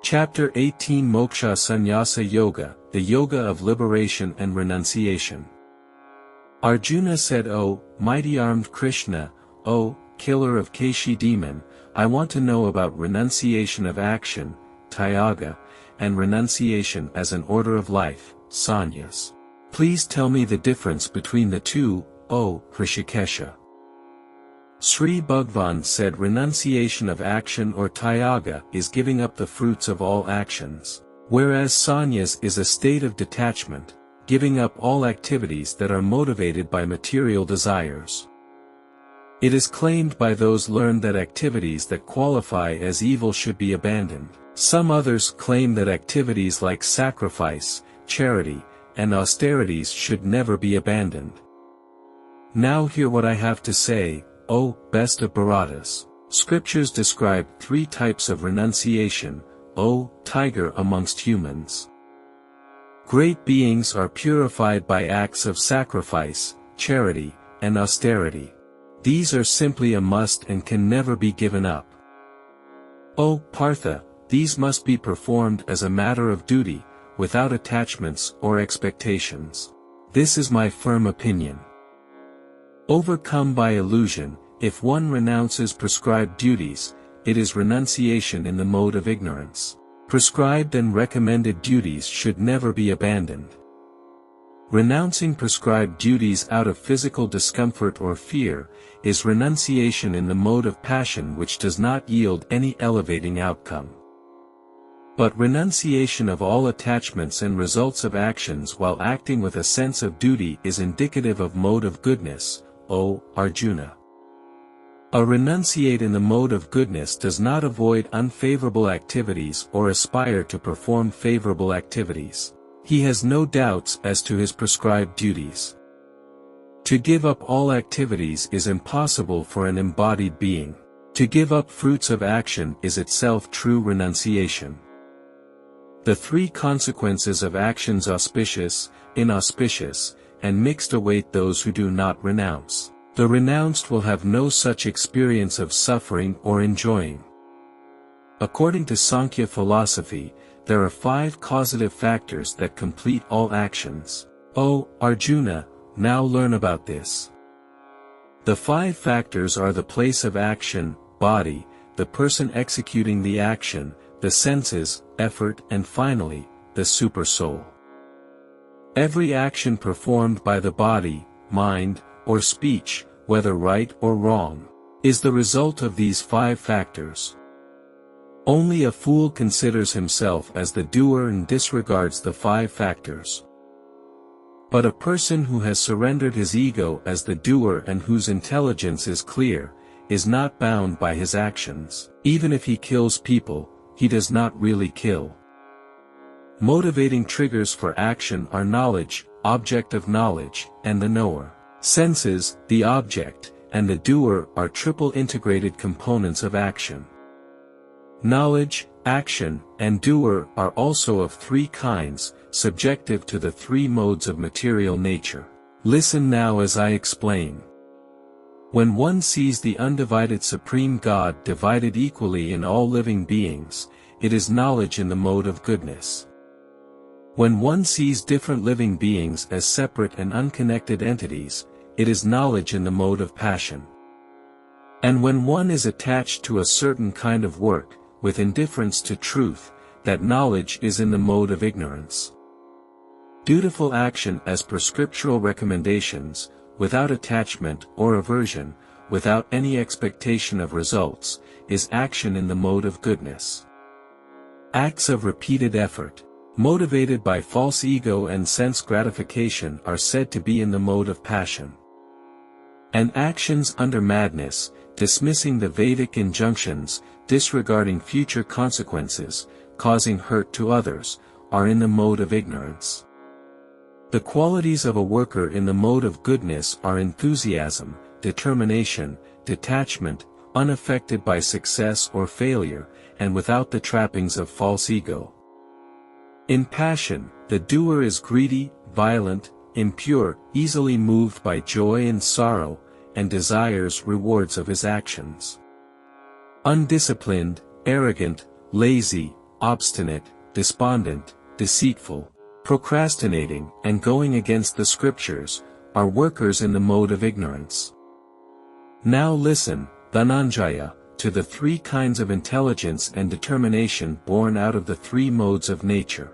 Chapter 18 Mokṣha Sanyās Yoga, the Yoga of Liberation and Renunciation. Arjuna said, "O mighty armed Krishna, O killer of Keshi demon, I want to know about renunciation of action, tyāg, and renunciation as an order of life, sannyas. Please tell me the difference between the two, O Hrishikesha." Sri Bhagavan said renunciation of action or tyāg is giving up the fruits of all actions, whereas sannyas is a state of detachment, giving up all activities that are motivated by material desires. It is claimed by those learned that activities that qualify as evil should be abandoned. Some others claim that activities like sacrifice, charity, and austerities should never be abandoned. Now hear what I have to say, O best of Bharatas. Scriptures describe three types of renunciation, O tiger amongst humans. Great beings are purified by acts of sacrifice, charity, and austerity. These are simply a must and can never be given up. O Partha, these must be performed as a matter of duty, without attachments or expectations. This is my firm opinion. Overcome by illusion, if one renounces prescribed duties, it is renunciation in the mode of ignorance. Prescribed and recommended duties should never be abandoned. Renouncing prescribed duties out of physical discomfort or fear, is renunciation in the mode of passion which does not yield any elevating outcome. But renunciation of all attachments and results of actions while acting with a sense of duty is indicative of mode of goodness, O Arjuna. A renunciate in the mode of goodness does not avoid unfavorable activities or aspire to perform favorable activities. He has no doubts as to his prescribed duties. To give up all activities is impossible for an embodied being. To give up fruits of action is itself true renunciation. The three consequences of actions auspicious, inauspicious, and mixed await those who do not renounce. The renounced will have no such experience of suffering or enjoying. According to Sankhya philosophy, there are 5 causative factors that complete all actions. O Arjuna, now learn about this. The 5 factors are the place of action, body, the person executing the action, the senses, effort, and finally, the supersoul. Every action performed by the body, mind, or speech, whether right or wrong, is the result of these 5 factors. Only a fool considers himself as the doer and disregards the 5 factors. But a person who has surrendered his ego as the doer and whose intelligence is clear, is not bound by his actions. Even if he kills people, he does not really kill. Motivating triggers for action are knowledge, object of knowledge, and the knower. Senses, the object, and the doer are triple integrated components of action. Knowledge, action, and doer are also of 3 kinds, subjective to the 3 modes of material nature. Listen now as I explain. When one sees the undivided Supreme God divided equally in all living beings, it is knowledge in the mode of goodness. When one sees different living beings as separate and unconnected entities, it is knowledge in the mode of passion. And when one is attached to a certain kind of work, with indifference to truth, that knowledge is in the mode of ignorance. Dutiful action as per scriptural recommendations, without attachment or aversion, without any expectation of results, is action in the mode of goodness. Acts of repeated effort, motivated by false ego and sense gratification, are said to be in the mode of passion. And actions under madness, dismissing the Vedic injunctions, disregarding future consequences, causing hurt to others, are in the mode of ignorance. The qualities of a worker in the mode of goodness are enthusiasm, determination, detachment, unaffected by success or failure, and without the trappings of false ego. In passion, the doer is greedy, violent, impure, easily moved by joy and sorrow, and desires rewards of his actions. Undisciplined, arrogant, lazy, obstinate, despondent, deceitful, procrastinating, and going against the scriptures, are workers in the mode of ignorance. Now listen, Dhananjaya, to the three kinds of intelligence and determination born out of the three modes of nature.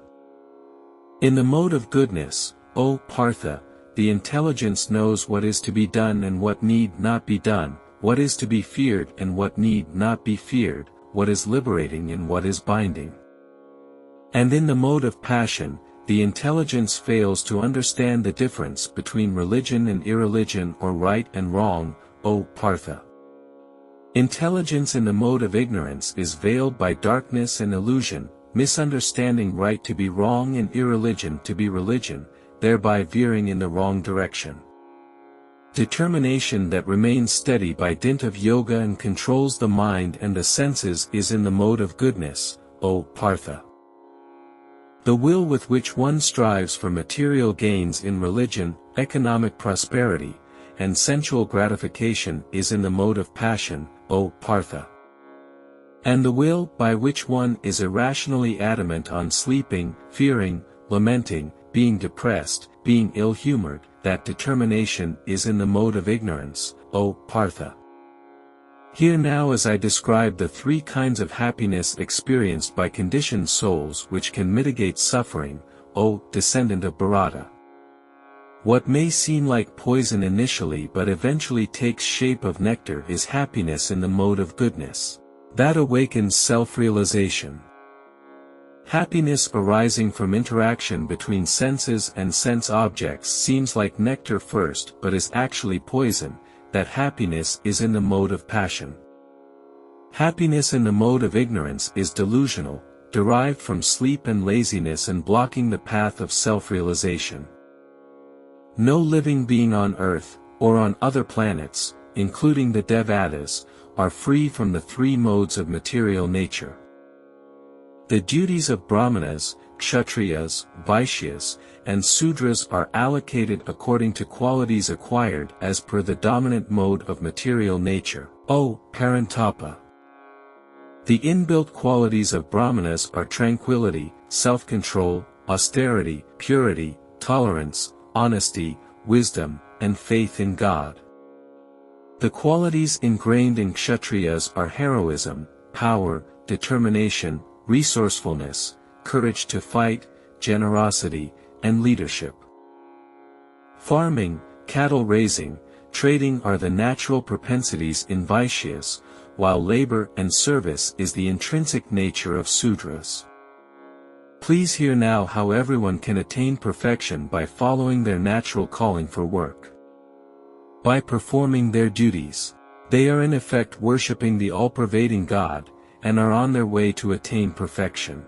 In the mode of goodness, O Partha, the intelligence knows what is to be done and what need not be done, what is to be feared and what need not be feared, what is liberating and what is binding. And in the mode of passion, the intelligence fails to understand the difference between religion and irreligion or right and wrong, O Partha. Intelligence in the mode of ignorance is veiled by darkness and illusion, misunderstanding right to be wrong and irreligion to be religion, thereby veering in the wrong direction. Determination that remains steady by dint of yoga and controls the mind and the senses is in the mode of goodness, O Partha. The will with which one strives for material gains in religion, economic prosperity, and sensual gratification is in the mode of passion, O Partha. And the will by which one is irrationally adamant on sleeping, fearing, lamenting, being depressed, being ill-humored, that determination is in the mode of ignorance, O Partha. Hear now as I describe the three kinds of happiness experienced by conditioned souls which can mitigate suffering, O descendant of Bharata. What may seem like poison initially but eventually takes shape of nectar is happiness in the mode of goodness. That awakens self-realization. Happiness arising from interaction between senses and sense objects seems like nectar first but is actually poison. That happiness is in the mode of passion. Happiness in the mode of ignorance is delusional, derived from sleep and laziness and blocking the path of self-realization. No living being on earth, or on other planets, including the Devatas, are free from the three modes of material nature. The duties of Brahmanas, Kshatriyas, Vaishyas, and Sudras are allocated according to qualities acquired as per the dominant mode of material nature, O Parantapa. The inbuilt qualities of Brahmanas are tranquility, self-control, austerity, purity, tolerance, honesty, wisdom, and faith in God. The qualities ingrained in Kshatriyas are heroism, power, determination, resourcefulness, courage to fight, generosity, and leadership. Farming, cattle raising, trading are the natural propensities in Vaishyas, while labor and service is the intrinsic nature of Sudras. Please hear now how everyone can attain perfection by following their natural calling for work. By performing their duties, they are in effect worshipping the all-pervading God, and are on their way to attain perfection.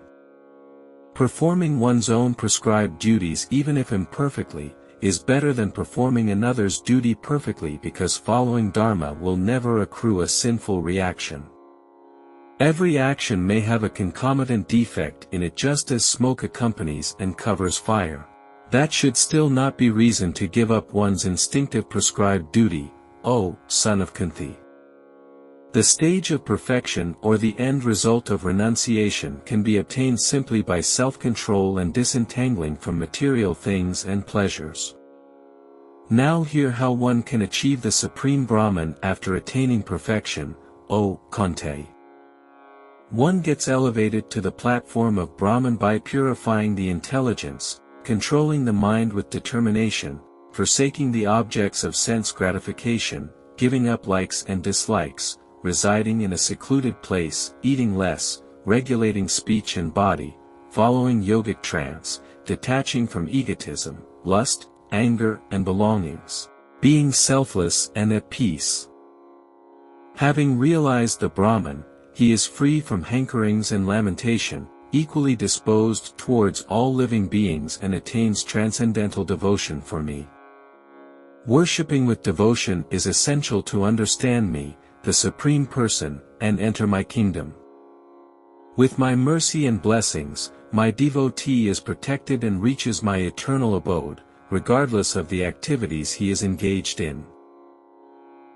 Performing one's own prescribed duties even if imperfectly, is better than performing another's duty perfectly because following Dharma will never accrue a sinful reaction. Every action may have a concomitant defect in it just as smoke accompanies and covers fire. That should still not be reason to give up one's instinctive prescribed duty, O son of Kunti. The stage of perfection or the end result of renunciation can be obtained simply by self-control and disentangling from material things and pleasures. Now hear how one can achieve the supreme Brahman after attaining perfection, O Kante. One gets elevated to the platform of Brahman by purifying the intelligence, controlling the mind with determination, forsaking the objects of sense gratification, giving up likes and dislikes, residing in a secluded place, eating less, regulating speech and body, following yogic trance, detaching from egotism, lust, anger and belongings, being selfless and at peace. Having realized the Brahman, he is free from hankerings and lamentation, equally disposed towards all living beings and attains transcendental devotion for me. Worshipping with devotion is essential to understand me, the Supreme Person, and enter my kingdom. With my mercy and blessings, my devotee is protected and reaches my eternal abode, regardless of the activities he is engaged in.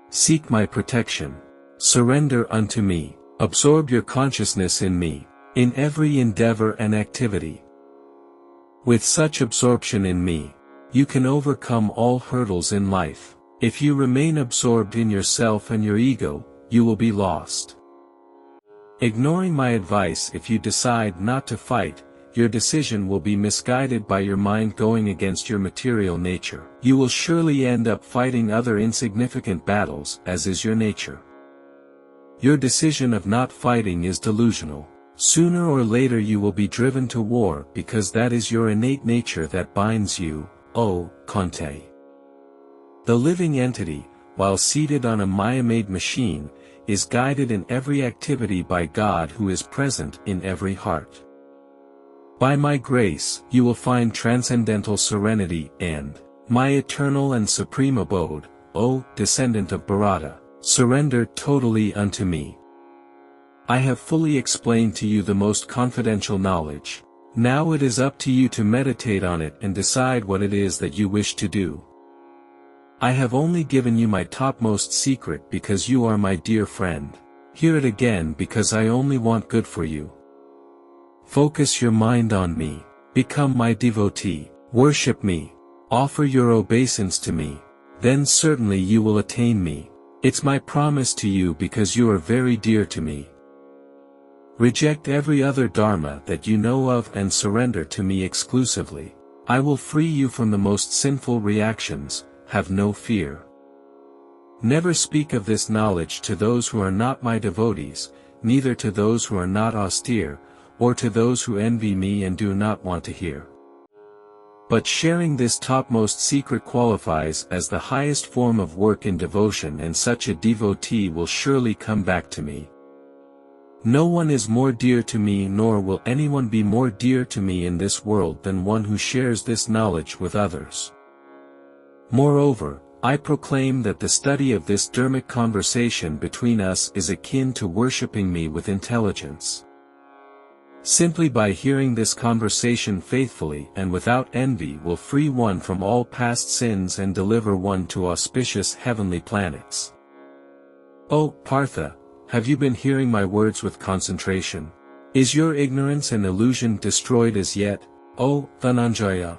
Seek my protection. Surrender unto me. Absorb your consciousness in me. in every endeavor and activity. With such absorption in me, you can overcome all hurdles in life. If you remain absorbed in yourself and your ego, you will be lost. Ignoring my advice, if you decide not to fight, your decision will be misguided by your mind going against your material nature. You will surely end up fighting other insignificant battles, as is your nature. Your decision of not fighting is delusional. Sooner or later you will be driven to war because that is your innate nature that binds you, O Kante. The living entity, while seated on a Maya-made machine, is guided in every activity by God who is present in every heart. By my grace, you will find transcendental serenity and my eternal and supreme abode, O descendant of Bharata, surrender totally unto me. I have fully explained to you the most confidential knowledge. Now it is up to you to meditate on it and decide what it is that you wish to do. I have only given you my topmost secret because you are my dear friend. Hear it again because I only want good for you. Focus your mind on me. Become my devotee. Worship me. Offer your obeisance to me. Then certainly you will attain me. It's my promise to you because you are very dear to me. Reject every other dharma that you know of and surrender to me exclusively. I will free you from the most sinful reactions. Have no fear. Never speak of this knowledge to those who are not my devotees, neither to those who are not austere, or to those who envy me and do not want to hear. But sharing this topmost secret qualifies as the highest form of work in devotion, and such a devotee will surely come back to me. No one is more dear to me, nor will anyone be more dear to me in this world than one who shares this knowledge with others. Moreover, I proclaim that the study of this dharmic conversation between us is akin to worshipping me with intelligence. Simply by hearing this conversation faithfully and without envy will free one from all past sins and deliver one to auspicious heavenly planets. O Partha, have you been hearing my words with concentration? Is your ignorance and illusion destroyed as yet, O Dhananjaya?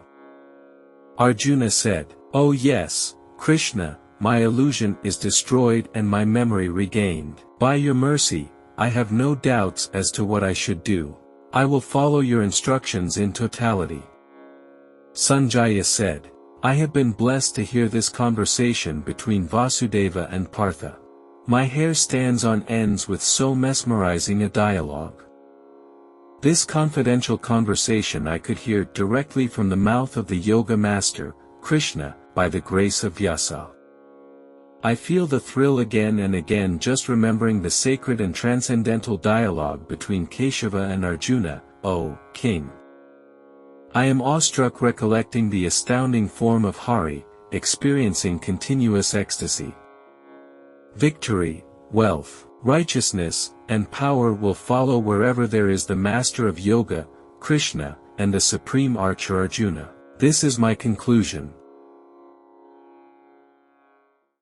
Arjuna said, Oh yes, Krishna, my illusion is destroyed and my memory regained. By your mercy, I have no doubts as to what I should do. I will follow your instructions in totality. Sanjaya said, I have been blessed to hear this conversation between Vasudeva and Partha. My hair stands on ends with so mesmerizing a dialogue. This confidential conversation I could hear directly from the mouth of the yoga master, Krishna, by the grace of Vyasa. I feel the thrill again and again just remembering the sacred and transcendental dialogue between Keshava and Arjuna, O King. I am awestruck recollecting the astounding form of Hari, experiencing continuous ecstasy. Victory, wealth, righteousness, and power will follow wherever there is the master of yoga, Krishna, and the supreme archer Arjuna. This is my conclusion.